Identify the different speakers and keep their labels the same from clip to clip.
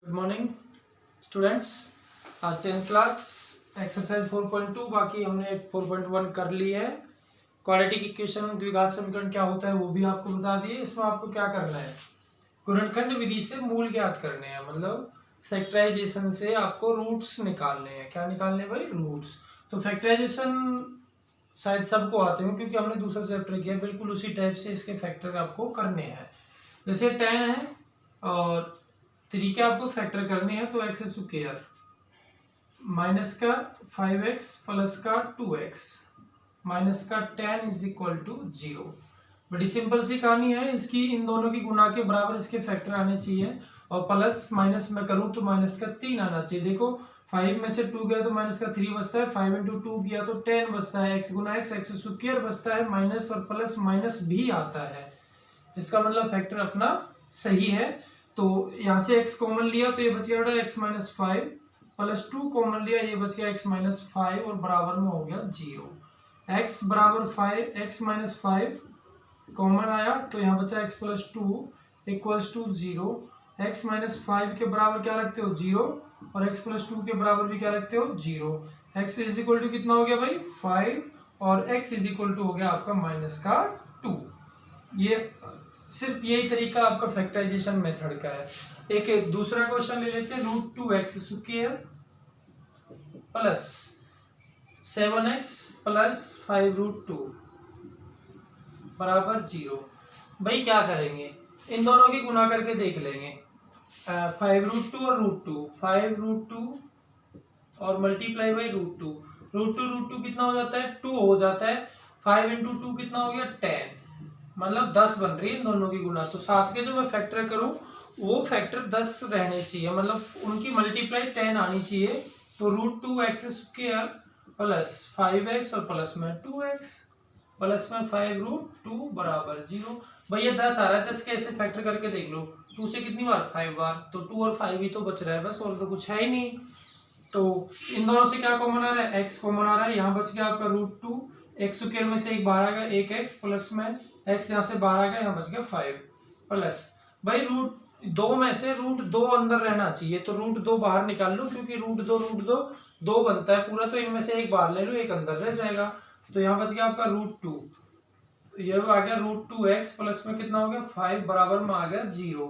Speaker 1: Good morning students. आज 10th class exercise 4.2 बाकी हमने 4.1 कर ली है। क्वाड्रेटिक इक्वेशन द्विघात समीकरण क्या होता है वो भी आपको बता दिए। इसमें आपको क्या करना है, गुणनखंड विधि से मूल ज्ञात करने हैं, मतलब फैक्टराइजेशन से आपको रूट्स निकालने हैं। क्या निकालने हैं भाई? रूट्स। तो फैक्टराइजेशन शायद सबको आते हो क्योंकि हमने दूसरा चैप्टर किया, बिल्कुल उसी टाइप से इसके फैक्टर आपको करने हैं। जैसे 10 है और 3 के आपको फैक्टर करने हैं, तो एक्स स्क्वायर माइनस का 5x प्लस का 2x माइनस का 10 इज इक्वल टू 0। बड़ी सिंपल सी कहानी है इसकी। इन दोनों की गुना के बराबर इसके फैक्टर आने चाहिए और प्लस माइनस में करूं तो माइनस का 3 आना चाहिए। देखो 5 में से 2 गया तो माइनस का 3 बचता है, 5 इंटू 2 किया तो 10 बचता है, x गुना एक्स स्क्वायर बचता है, माइनस और प्लस माइनस भी आता है। इसका मतलब फैक्टर अपना सही है। तो यहाँ से x कॉमन लिया तो ये बच गया बेटा x माइनस 5 प्लस 2 कॉमन लिया, ये बच गया x माइनस 5 और बराबर में हो गया 0। x बराबर 5, x माइनस 5 कॉमन आया तो यहाँ बचा x plus 2 equals to 0। x minus 5 के बराबर क्या रखते हो? 0। और x प्लस 2 के बराबर भी क्या रखते हो? 0। x इज इक्वल टू कितना हो गया भाई? 5 और x इज इक्वल टू हो गया आपका माइनस का 2। ये सिर्फ यही तरीका आपका फैक्टराइजेशन मेथड का है। एक दूसरा क्वेश्चन ले लेते हैं। √2x square plus 7x plus 5√2 बराबर 0। भाई क्या करेंगे, इन दोनों की गुना करके देख लेंगे। 5√2 और √2, 5√2 और मल्टीप्लाई बाई √2, √2 कितना हो जाता है? 2 हो जाता है। 5 इंटू 2 कितना हो गया? 10, मतलब 10 बन रही है इन दोनों की गुना। तो 7 के जो मैं फैक्टर करूं वो फैक्टर 10 रहने चाहिए, मतलब उनकी मल्टीप्लाई 10 आनी चाहिए। तो √2x स्क्वायर प्लस 5x और प्लस में 2x प्लस में 5√2 बराबर 0। भैया 10 आ रहा है, 10 कैसे फैक्टर करके देख लो। 2 से कितनी बार? 5 बार। तो 2 और 5 ही तो बच रहा है बस, और तो कुछ है ही नहीं। तो इन दोनों से क्या कॉमन आ रहा है? x कॉमन आ रहा है। यहाँ बच गया आपका √2, x स्क्वायर में से एक बाहर आ गया, एक x प्लस में x यहाँ से बाहर आ गया, यहाँ बच गया 5 प्लस भाई √2 में से √2 अंदर रहना चाहिए, तो √2 बाहर निकाल लो क्योंकि √2 2 बनता है पूरा, तो इनमें से एक बाहर ले लो, एक अंदर रह जाएगा। तो यहाँ बच गया आपका √2, ये आ गया √2x प्लस में कितना हो गया? 5 बराबर में आ गया 0।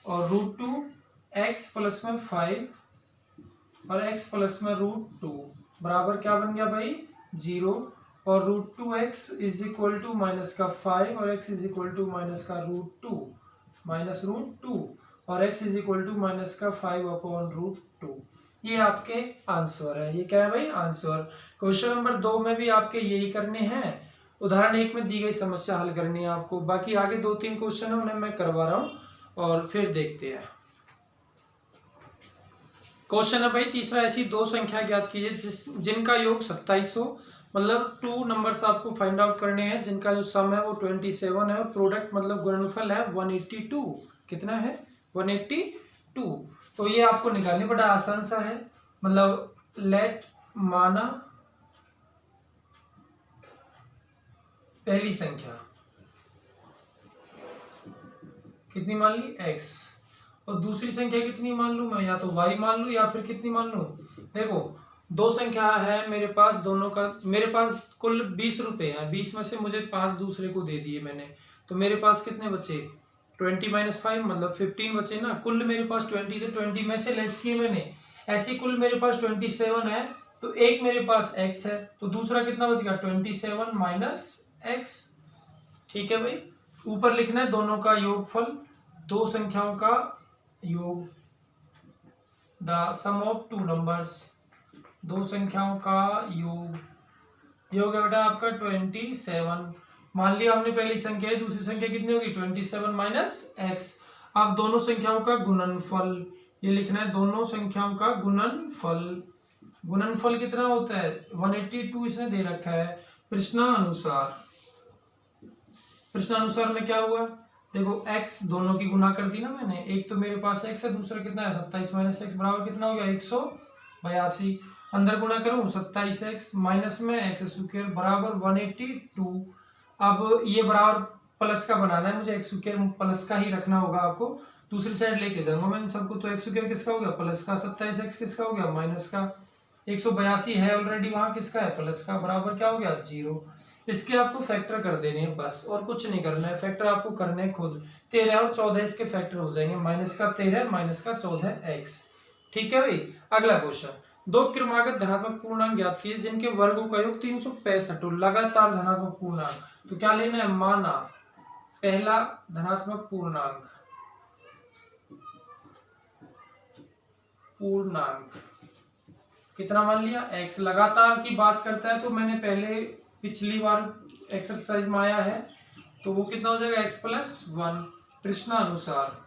Speaker 1: और √2x प्लस में 5 और x प्लस में √2 बराबर क्या बन गया भाई? 0। और √2x is equal to minus का 5 और x is equal to minus का √2 माइनस √2 और x is equal to minus का 5 अपॉन √2। ये आपके आंसर है। ये क्या है भाई? आंसर। क्वेश्चन नंबर 2 में भी आपके यही करने हैं। उदाहरण 1 में दी गई समस्या हल करनी है आपको। बाकी आगे 2-3 क्वेश्चन है उन्हें मैं करवा रहा हूं और फिर देखते हैं। क्वेश्चन है भाई तीसरा, ऐसी दो संख्या ज्ञात कीजिए जिनका योग 27 हो, मतलब 2 नंबर्स आपको फाइंड आउट करने हैं जिनका जो सम है वो 27 है और प्रोडक्ट मतलब गुणनफल है 182। कितना है? 182। तो ये आपको निकालनी, बड़ा आसान सा है। मतलब लेट माना पहली संख्या कितनी मान ली? x, और दूसरी संख्या कितनी मान लूं मैं? या तो y मान लूं या फिर कितनी मान लूं? देखो दो संख्या है मेरे पास, दोनों का मेरे पास कुल 20 रुपए है। 20 में से मुझे 5 दूसरे को दे दिए मैंने, तो मेरे पास कितने बचे? 20 माइनस 5 मतलब 15 बचे ना। कुल मेरे पास 20 थे, 20 में से लेस किए मैंने। ऐसे कुल मेरे पास 27 है, तो एक मेरे पास x है, तो दूसरा कितना बच गया? 27 माइनस x। ठीक है भाई, ऊपर लिखना है दोनों का योगफल, दो संख्याओं का योग, the sum of two numbers, दो संख्याओं का योग। योग है बेटा आपका 27। मान लिया हमने पहली संख्या है, दूसरी संख्या कितनी होगी? 27 माइनस x। अब दोनों संख्याओं का गुणनफल, ये लिखना है दोनों संख्याओं का गुणनफल। गुणनफल कितना होता है? 182 इसने दे रखा है प्रश्नानुसार। प्रश्नानुसार में क्या हुआ? देखो x दोनों की गुना कर दी ना मैंने, एक तो मेरे पास x है, दूसरा कितना है? 27 माइनस x बराबर कितना हो गया? 182। अंदर गुना करूं 27x माइनस में x स्क्वायर बराबर 182। अब ये बराबर प्लस का बनाना है, मुझे एक्स स्क्वायर प्लस का ही रखना होगा आपको, दूसरी साइड लेके जाऊंगा मैं इन सबको। तो एक्स स्क्वायर किसका हो गया प्लस का, 27x किसका हो गया माइनस का, 182 है ऑलरेडी वहां किसका है प्लस का, बराबर क्या हो गया 0। इसके आपको फैक्टर कर देने हैं बस, और कुछ नहीं करना है, फैक्टर आपको करने हैं खुद। 13 और 14 इसके फैक्टर हो जाएंगे, माइनस का 13 माइनस का 14x। ठीक है भाई। अगला क्वेश्चन, दो क्रमागत धनात्मक पूर्णांक ज्ञात कीजिए जिनके वर्गों का योग 365 हो, लगातार धनात्मक पूर्णांक। तो क्या लेना है, माना पहला धनात्मक पूर्णांक कितना मान लिया x, लगातार की बात करता है तो मैंने पहले पिछली बार एक्सरसाइज में आया है, तो वो कितना हो जाएगा x+1। प्रश्नानुसार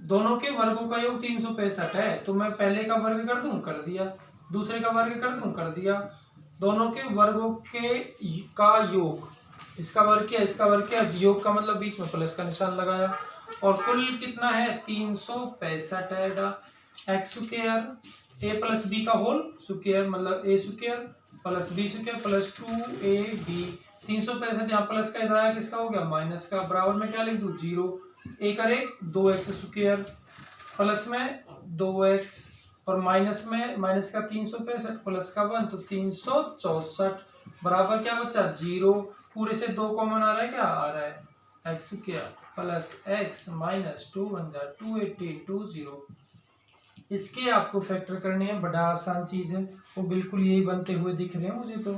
Speaker 1: दोनों के वर्गों का योग 365 है, तो मैं पहले का वर्ग कर दूं, कर दिया, दूसरे का वर्ग कर दूं, कर दिया। दोनों के वर्गों का योग, इसका वर्ग क्या, इसका वर्ग क्या, योग का मतलब बीच में प्लस का निशान लगाया, और कुल कितना है 365 आएगा। X square A plus B का होल स्क्वायर मतलब A square plus B square plus 2ab। 365 यहाँ प्लस का इधर आया किसका हो गया माइनस का, बराबर में क्या लिख दूं 0, ए करे 2x स्क्वायर प्लस में 2x और माइनस में माइनस का 365 प्लस का 1 तो 364 बराबर क्या बचा 0। पूरे से 2 कॉमन आ रहा है, क्या आ रहा है x square plus x minus 2 बन जाए 280 इसके आपको फैक्टर करने हैं, बड़ा आसान चीज है, वो बिल्कुल यही बनते हुए दिख रहे हैं मुझे। तो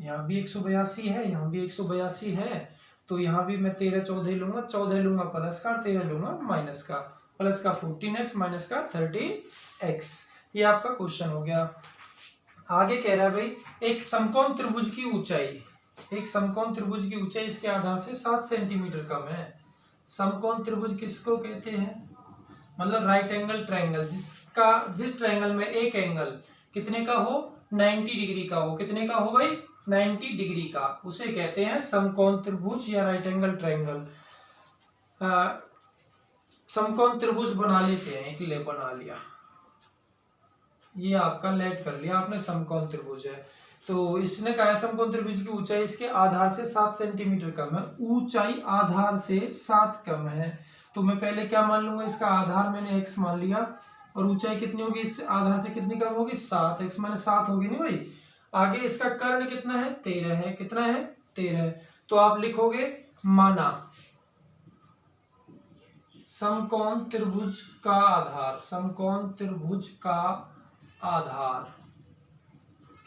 Speaker 1: यहाँ भी 182 है, यहाँ भी 182 है, तो यहाँ भी मैं 13 14 लूंगा, 14 लूंगा प्लस का, 13 लूंगा माइनस का, प्लस का 14x माइनस का 13x। ये आपका क्वेश्चन हो गया। आगे कह रहा है भाई एक समकोण त्रिभुज की ऊंचाई, एक समकोण त्रिभुज की ऊंचाई इसके आधार से 7 सेंटीमीटर कम है। समकोण त्रिभुज किसको कहते हैं, मतलब राइट एंगल ट्रायंगल, जिस ट्रायंगल में एक एंगल कितने का हो 90 डिग्री का हो, कितने का हो भाई 90 डिग्री का, उसे कहते हैं समकोण त्रिभुज या राइट एंगल ट्रायंगल। समकोण त्रिभुज बना लेते हैं, एक ले बना लिया, ये आपका लेट कर लिया आपने, समकोण त्रिभुज है। तो इसने कहा समकोण त्रिभुज की ऊंचाई इसके आधार से 7 सेंटीमीटर कम है, ऊंचाई आधार से 7 कम है। तो मैं पहले क्या मान लूंगा, इसका आधार मैंने x मान लिया, और ऊंचाई कितनी होगी इस आधार से कितनी कम होगी 7, x माने 7 होगी नहीं भाई। आगे इसका कर्ण कितना है 13 है, कितना है 13, तो आप लिखोगे माना समकोण त्रिभुज का आधार, समकोण त्रिभुज का आधार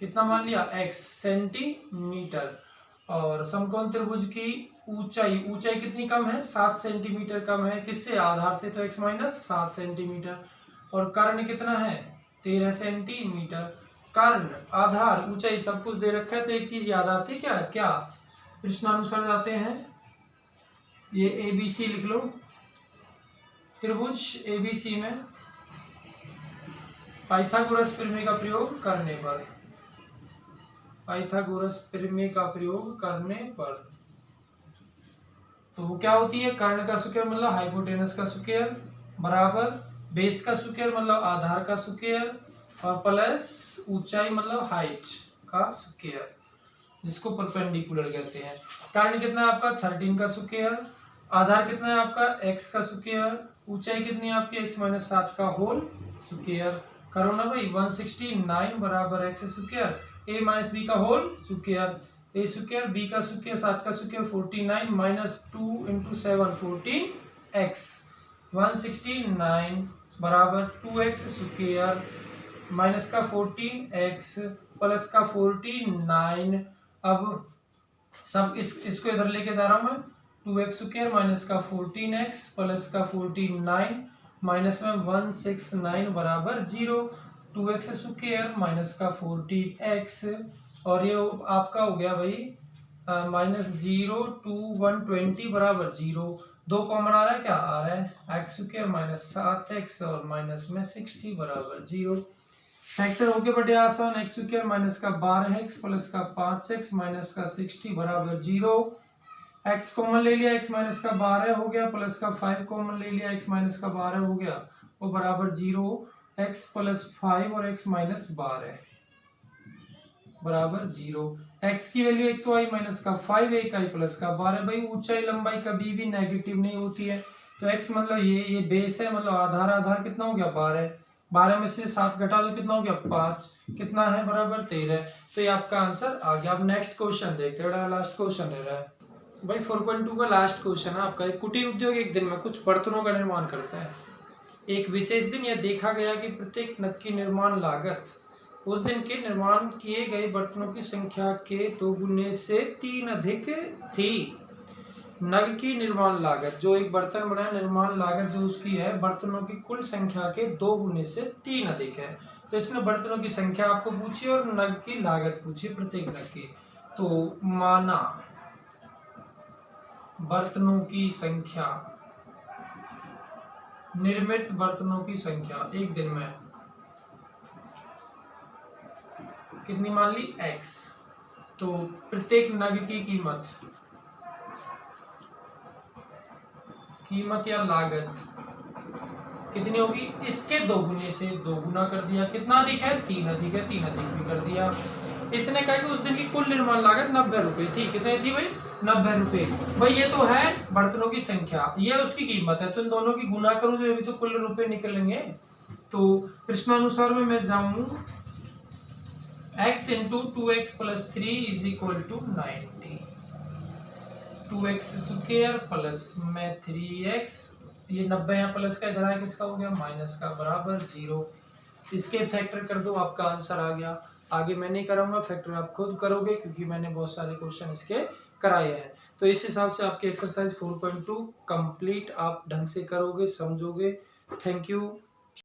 Speaker 1: कितना मान लिया x सेंटीमीटर, और समकोण त्रिभुज की ऊंचाई, ऊंचाई कितनी कम है 7 सेंटीमीटर कम है, किससे आधार से, तो x माइनस 7 सेंटीमीटर, और कर्ण कितना है 13 सेंटीमीटर। कर्ण आधार ऊंचाई सब कुछ दे रखा है, तो एक चीज याद आती है क्या, क्या प्रश्नानुसार जाते हैं, ये ABC लिख लो, त्रिभुज ABC में पाइथागोरस प्रमेय का प्रयोग करने पर, पाइथागोरस प्रमेय का प्रयोग करने पर तो वो क्या होती है, कर्ण का स्क्वायर मतलब हाइपोटेनस का स्क्वायर बराबर बेस का स्क्वायर मतलब आधार का स्क्वायर, और प्लस ऊंचाई मतलब हाइट का स्क्वायर, जिसको परपेंडिकुलर कहते हैं। कर्ण कितना है आपका 13 का स्क्वायर, आधार कितना है आपका x का स्क्वायर, ऊंचाई कितनी है आपकी x माइनस 7 का होल स्क्वायर। करो ना भाई 169 बराबर x square a minus b का whole square, a square b का स्क्वायर 7 का स्क्वायर 49 माइनस 2 इंटू 7 14x, 169 बराबर 2x स्क्वायर माइनस का 14x प्लस का 49। अब सब इसको इधर लेके जा रहा हूं मैं, 2x स्क्वायर माइनस का 14x प्लस का 49 माइनस में 169 बराबर 0, 2x स्क्वायर माइनस का 14x, और ये आपका हो गया भाई माइनस 0 2 120 बराबर 0, 2 कॉमन आ रहा है, क्या आ रहा है एक्स स्क्वायर माइनस 7x और माइनस में 60 बराबर 0। फैक्टर हो गया बड़े आसान, एक्स स्क्वायर माइनस का 12x प्लस का 5x माइनस का 60 बराबर 0, x कॉमन ले लिया x माइनस का 12 हो गया, प्लस का 5 कॉमन ले लिया x माइनस का 12 हो गया, वो बराबर 0, x प्लस 5 और x माइनस 12 बराबर 0। x की वैल्यू एक तो आई माइनस का 5, एक आई प्लस का 12। भाई ऊंचाई लंबाई कभी भी नेगेटिव नहीं होती है, तो x मतलब ये बेस है, मतलब आधार आधार कितना हो गया 12, 12 में से 7 घटा दो कितना हो गया 5, कितना है बराबर 13। तो ये आपका आंसर आ गया। अब नेक्स्ट क्वेश्चन देखते हैं, लास्ट क्वेश्चन रह रहा है भाई 4.2 का लास्ट क्वेश्चन है आपका। एक कुटीर उद्योग एक दिन में कुछ बर्तनों का निर्माण करता है। एक विशेष दिन यह देखा गया कि प्रत्येक नग की निर्माण लागत उस दिन के निर्माण किए गए बर्तनों की संख्या के 2 गुने से 3 अधिक थी। नग की निर्माण लागत, जो एक बर्तन बना निर्माण लागत जो उसकी है बर्तनों की कुल संख्या के 2 गुने से 3 अधिक है। तो इसने बर्तनों की संख्या आपको पूछी और नग की लागत पूछी प्रत्येक नग की। तो माना बर्तनों की संख्या, निर्मित बर्तनों की संख्या एक दिन में कितनी मान ली x, तो प्रत्येक नग की कीमत या लागत कितनी होगी, इसके 2 गुने से 2 गुना कर दिया। कितना अधिक है 3 अधिक है, 3 अधिक भी कर दिया। इसने कहा कि उस दिन की कुल निर्माण लागत 90 रुपए थी। कितनी थी भाई 90 रुपए। भाई ये तो है बर्तनों की संख्या, ये उसकी कीमत है, तो इन दोनों की गुना करूं जो अभी तो कुल रुपए निकलेंगे। तो प्रश्नानुसार में मैं जाऊं x into 2x plus 3 is equal to 90, 2x square plus में 3x, ये 90 यहाँ प्लस का इधर आया किसका हो गया माइनस का, बराबर 0। इसके फैक्टर कर दो आपका आंसर आ गया। आगे मैं नहीं कराऊंगा, फैक्टर आप खुद करोगे क्योंकि मैंने बहुत सारे क्वेश्चन इसके कराए हैं। तो इस हिसाब से आपके एक्सरसाइज 4.2 कंप्लीट आप ढंग से करोगे, समझोगे। Thank you.